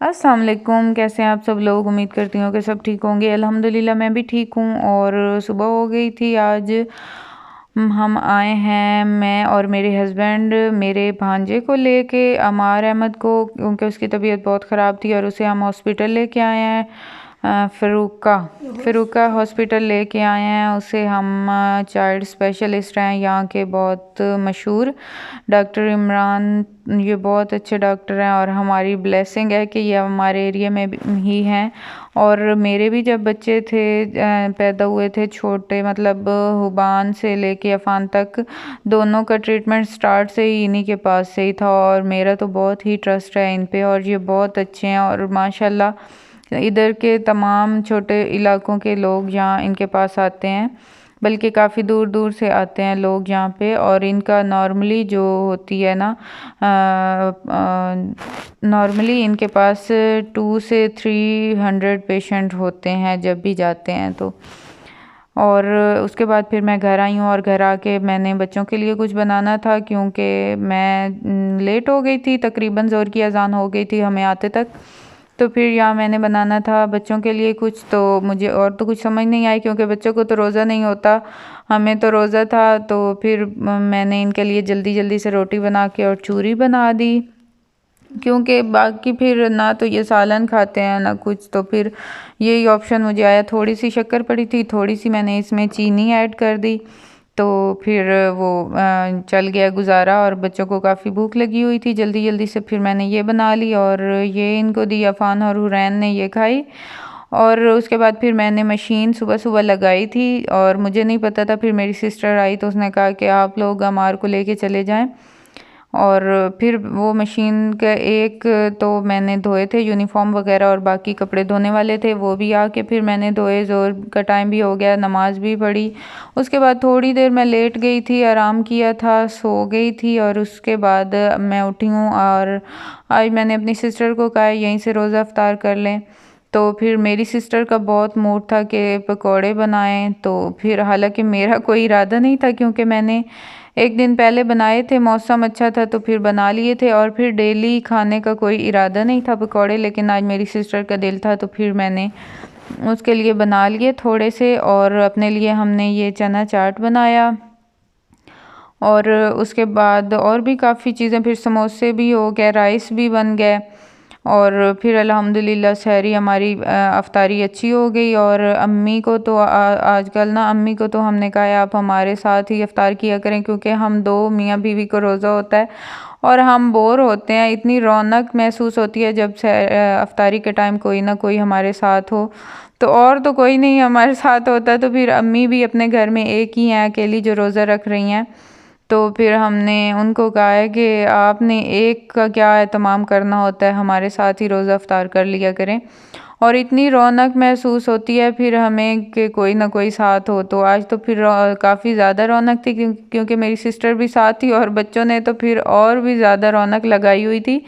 अस्सलाम वालेकुम। कैसे हैं आप सब लोग? उम्मीद करती हूँ कि सब ठीक होंगे। अल्हम्दुलिल्लाह मैं भी ठीक हूँ। और सुबह हो गई थी आज। हम आए हैं, मैं और मेरे हस्बैंड, मेरे भांजे को लेके, अमार अहमद को, क्योंकि उसकी तबीयत बहुत ख़राब थी और उसे हम हॉस्पिटल लेके आए हैं। फ़िरूका हॉस्पिटल लेके आए हैं उसे हम। चाइल्ड स्पेशलिस्ट हैं यहाँ के, बहुत मशहूर डॉक्टर इमरान। ये बहुत अच्छे डॉक्टर हैं और हमारी ब्लेसिंग है कि ये हमारे एरिया में ही हैं। और मेरे भी जब बच्चे थे, पैदा हुए थे छोटे, मतलब हुबान से लेके अफान तक, दोनों का ट्रीटमेंट स्टार्ट से ही इन्हीं के पास से ही था। और मेरा तो बहुत ही ट्रस्ट है इन पे और ये बहुत अच्छे हैं। और माशाल्लाह इधर के तमाम छोटे इलाकों के लोग यहाँ इनके पास आते हैं, बल्कि काफ़ी दूर दूर से आते हैं लोग यहाँ पे। और इनका नॉर्मली जो होती है ना, नॉर्मली इनके पास 200 से 300 पेशेंट होते हैं जब भी जाते हैं तो। और उसके बाद फिर मैं घर आई हूँ और घर आके मैंने बच्चों के लिए कुछ बनाना था, क्योंकि मैं लेट हो गई थी, तकरीबन ज़ोहर की अज़ान हो गई थी हमें आते तक। तो फिर यहाँ मैंने बनाना था बच्चों के लिए कुछ, तो मुझे और तो कुछ समझ नहीं आई, क्योंकि बच्चों को तो रोज़ा नहीं होता, हमें तो रोज़ा था। तो फिर मैंने इनके लिए जल्दी जल्दी से रोटी बना के और चूरी बना दी, क्योंकि बाकी फिर ना तो ये सालन खाते हैं ना कुछ, तो फिर यही ऑप्शन मुझे आया। थोड़ी सी शक्कर पड़ी थी, थोड़ी सी मैंने इसमें चीनी ऐड कर दी, तो फिर वो चल गया गुजारा। और बच्चों को काफ़ी भूख लगी हुई थी, जल्दी जल्दी से फिर मैंने ये बना ली और ये इनको दी। अफ़ान और हुरैन ने ये खाई। और उसके बाद फिर मैंने मशीन सुबह सुबह लगाई थी और मुझे नहीं पता था। फिर मेरी सिस्टर आई तो उसने कहा कि आप लोग अमार को लेके चले जाएं। और फिर वो मशीन का एक तो मैंने धोए थे यूनिफॉर्म वगैरह, और बाकी कपड़े धोने वाले थे वो भी आके फिर मैंने धोए। ज़ोर का टाइम भी हो गया, नमाज भी पढ़ी। उसके बाद थोड़ी देर मैं लेट गई थी, आराम किया था, सो गई थी। और उसके बाद मैं उठी हूँ और आज मैंने अपनी सिस्टर को कहा यहीं से रोज़ा अफ्तार कर लें। तो फिर मेरी सिस्टर का बहुत मूड था कि पकौड़े बनाएं, तो फिर हालांकि मेरा कोई इरादा नहीं था, क्योंकि मैंने एक दिन पहले बनाए थे, मौसम अच्छा था तो फिर बना लिए थे। और फिर डेली खाने का कोई इरादा नहीं था पकौड़े, लेकिन आज मेरी सिस्टर का दिल था तो फिर मैंने उसके लिए बना लिए थोड़े से। और अपने लिए हमने ये चना चाट बनाया। और उसके बाद और भी काफ़ी चीज़ें, फिर समोसे भी हो गए, राइस भी बन गए। और फिर अल्हम्दुलिल्लाह सहरी हमारी अफ्तारी अच्छी हो गई। और अम्मी को तो आजकल ना, अम्मी को तो हमने कहा है आप हमारे साथ ही अफ्तार किया करें, क्योंकि हम दो मियाँ बीवी को रोज़ा होता है और हम बोर होते हैं। इतनी रौनक महसूस होती है जब अफ्तारी के टाइम कोई ना कोई हमारे साथ हो, तो और तो कोई नहीं हमारे साथ होता। तो फिर अम्मी भी अपने घर में एक ही हैं अकेली जो रोज़ा रख रही हैं। तो फिर हमने उनको कहा है कि आपने एक का क्या एहतमाम करना होता है, हमारे साथ ही रोज़ा अफ्तार कर लिया करें। और इतनी रौनक महसूस होती है फिर हमें कि कोई ना कोई साथ हो। तो आज तो फिर काफ़ी ज़्यादा रौनक थी, क्योंकि मेरी सिस्टर भी साथ थी और बच्चों ने तो फिर और भी ज़्यादा रौनक लगाई हुई थी।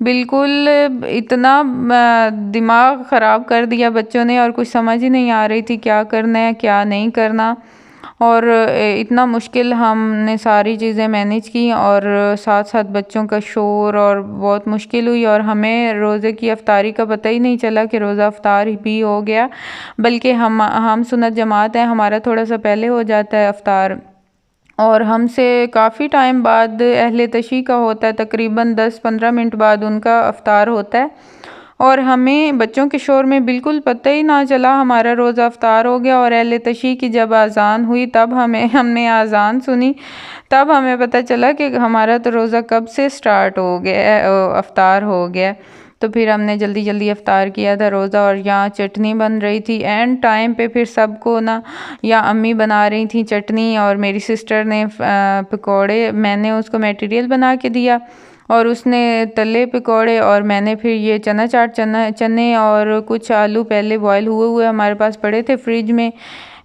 बिल्कुल इतना दिमाग ख़राब कर दिया बच्चों ने, और कुछ समझ ही नहीं आ रही थी क्या करना है क्या नहीं करना। और इतना मुश्किल हमने सारी चीज़ें मैनेज की, और साथ साथ बच्चों का शोर, और बहुत मुश्किल हुई। और हमें रोज़े की अफ्तारी का पता ही नहीं चला कि रोज़ा अफ्तार भी हो गया, बल्कि हम सुन्नत जमात हैं, हमारा थोड़ा सा पहले हो जाता है अफ्तार। और हमसे काफ़ी टाइम बाद अहले तशी का होता है, तकरीबन 10-15 मिनट बाद उनका अफ्तार होता है। और हमें बच्चों के शोर में बिल्कुल पता ही ना चला हमारा रोज़ा अफ्तार हो गया। और अहले तशी की जब अज़ान हुई तब हमने अज़ान सुनी, तब हमें पता चला कि हमारा तो रोज़ा कब से स्टार्ट हो गया, अफ्तार हो गया। तो फिर हमने जल्दी जल्दी अफ्तार किया था रोज़ा। और यहाँ चटनी बन रही थी एंड टाइम पे, फिर सबको ना, या अम्मी बना रही थी चटनी और मेरी सिस्टर ने पकौड़े, मैंने उसको मटेरियल बना के दिया और उसने तले पकौड़े। और मैंने फिर ये चना चाट, चने और कुछ आलू पहले बॉयल हुए हुए हमारे पास पड़े थे फ्रिज में,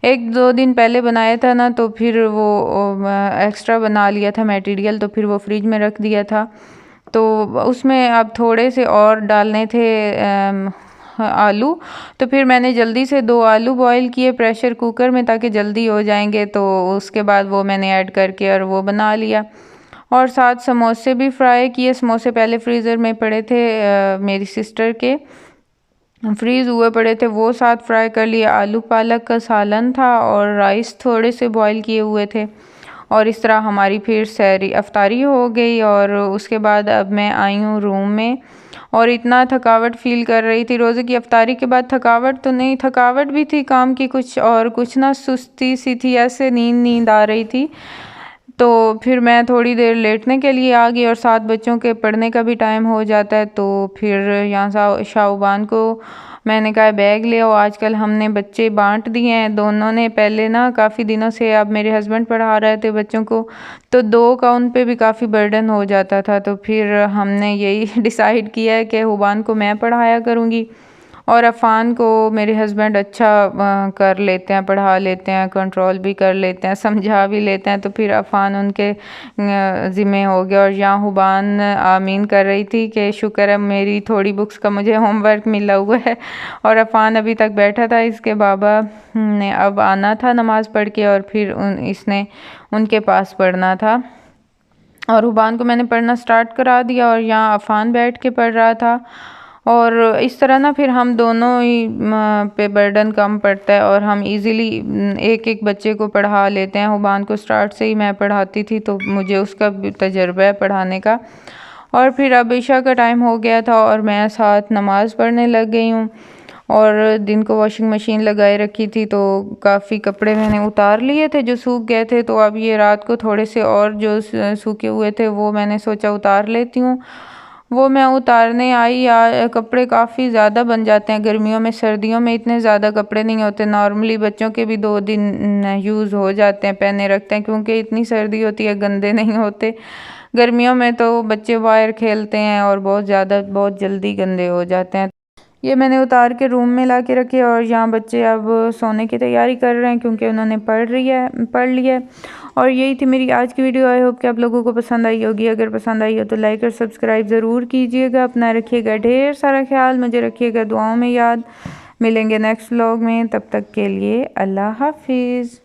1-2 दिन पहले बनाया था ना, तो फिर वो एक्स्ट्रा बना लिया था मटेरियल, तो फिर वो फ्रिज में रख दिया था। तो उसमें अब थोड़े से और डालने थे आलू, तो फिर मैंने जल्दी से 2 आलू बॉईल किए प्रेशर कुकर में ताकि जल्दी हो जाएंगे। तो उसके बाद वो मैंने ऐड करके और वो बना लिया। और साथ समोसे भी फ्राई किए। समोसे पहले फ्रीज़र में पड़े थे, मेरी सिस्टर के फ्रीज़ हुए पड़े थे, वो साथ फ्राई कर लिए। आलू पालक का सालन था और राइस थोड़े से बॉईल किए हुए थे। और इस तरह हमारी फिर सहरी अफ्तारी हो गई। और उसके बाद अब मैं आई हूँ रूम में और इतना थकावट फ़ील कर रही थी। रोज़े की अफ्तारी के बाद थकावट तो नहीं, थकावट भी थी काम की कुछ, और कुछ ना सुस्ती सी थी, ऐसे नींद आ रही थी। तो फिर मैं थोड़ी देर लेटने के लिए आ गई और साथ बच्चों के पढ़ने का भी टाइम हो जाता है। तो फिर यहाँ शाहबान को मैंने कहा बैग ले आओ, आजकल हमने बच्चे बांट दिए हैं दोनों ने। पहले ना काफ़ी दिनों से अब मेरे हस्बैंड पढ़ा रहे थे बच्चों को, तो दो का उन पे भी काफ़ी बर्डन हो जाता था। तो फिर हमने यही डिसाइड किया है कि हुबान को मैं पढ़ाया करूँगी और अफ़ान को मेरे हस्बैंड अच्छा कर लेते हैं, पढ़ा लेते हैं, कंट्रोल भी कर लेते हैं, समझा भी लेते हैं। तो फिर अफ़ान उनके ज़िम्मे हो गया। और यहाँ हुबान आमीन कर रही थी कि शुक्र है मेरी थोड़ी बुक्स का मुझे होमवर्क मिला हुआ है। और अफ़ान अभी तक बैठा था, इसके बाबा ने अब आना था नमाज़ पढ़ के और फिर इसने उनके पास पढ़ना था। और हुबान को मैंने पढ़ना स्टार्ट करा दिया और यहाँ अफ़ान बैठ के पढ़ रहा था। और इस तरह ना फिर हम दोनों ही पे बर्डन कम पड़ता है और हम इजीली एक एक बच्चे को पढ़ा लेते हैं। हुबान को स्टार्ट से ही मैं पढ़ाती थी, तो मुझे उसका भी तजर्बा है पढ़ाने का। और फिर अब इशा का टाइम हो गया था और मैं साथ नमाज़ पढ़ने लग गई हूँ। और दिन को वॉशिंग मशीन लगाए रखी थी, तो काफ़ी कपड़े मैंने उतार लिए थे जो सूख गए थे। तो अब ये रात को थोड़े से और जो सूखे हुए थे वो मैंने सोचा उतार लेती हूँ। वो मैं उतारने आई, या कपड़े काफ़ी ज़्यादा बन जाते हैं गर्मियों में। सर्दियों में इतने ज़्यादा कपड़े नहीं होते, नॉर्मली बच्चों के भी 2 दिन यूज़ हो जाते हैं, पहने रखते हैं, क्योंकि इतनी सर्दी होती है, गंदे नहीं होते। गर्मियों में तो बच्चे बाहर खेलते हैं और बहुत जल्दी गंदे हो जाते हैं। ये मैंने उतार के रूम में ला के रखे और यहाँ बच्चे अब सोने की तैयारी कर रहे हैं क्योंकि उन्होंने पढ़ लिया है। और यही थी मेरी आज की वीडियो। आई होप कि आप लोगों को पसंद आई होगी। अगर पसंद आई हो तो लाइक और सब्सक्राइब ज़रूर कीजिएगा। अपना रखिएगा ढेर सारा ख्याल, मुझे रखिएगा दुआओं में याद। मिलेंगे नेक्स्ट व्लॉग में, तब तक के लिए अल्लाह हाफिज़।